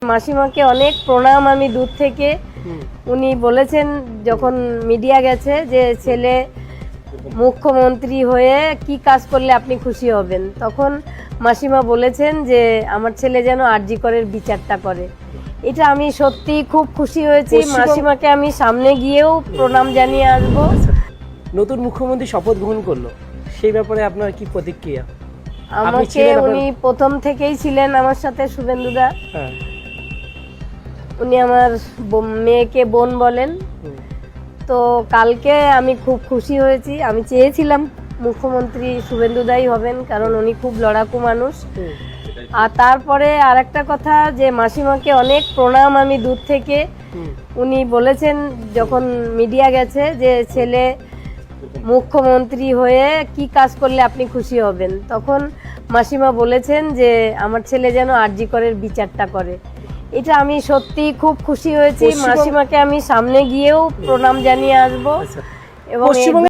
মাসিমাকে অনেক প্রণাম আমি দূর থেকে। উনি বলেছেন যখন মিডিয়া গেছে যে ছেলে মুখ্যমন্ত্রী হয়ে কি কাজ করলে আপনি খুশি হবেন, তখন মাসিমা বলেছেন যে আমার ছেলে যেন আরজি করের বিচারটা করে। এটা আমি সত্যি খুব খুশি হয়েছি। মাসিমাকে আমি সামনে গিয়েও প্রণাম জানিয়ে আসবো। নতুন মুখ্যমন্ত্রী শপথ গ্রহণ করলো, সেই ব্যাপারে আপনার কি প্রতিক্রিয়া? আমাকে উনি প্রথম থেকেই ছিলেন আমার সাথে, শুভেন্দুদা। উনি আমার মেয়েকে বোন বলেন। তো কালকে আমি খুব খুশি হয়েছি। আমি চেয়েছিলাম মুখ্যমন্ত্রী শুভেন্দুদাই হবেন, কারণ উনি খুব লড়াকু মানুষ। আর তারপরে আরেকটা কথা, যে মাসিমাকে অনেক প্রণাম আমি দূর থেকে। উনি বলেছেন যখন মিডিয়া গেছে যে ছেলে মুখ্যমন্ত্রী হয়ে কি কাজ করলে আপনি খুশি হবেন, তখন মাসিমা বলেছেন যে আমার ছেলে যেন আরজি করের বিচারটা করে। এটা আমি সত্যি খুব খুশি হয়েছি। মাসিমাকে আমি সামনে গিয়েও প্রণাম জানিয়ে আসবো। এবং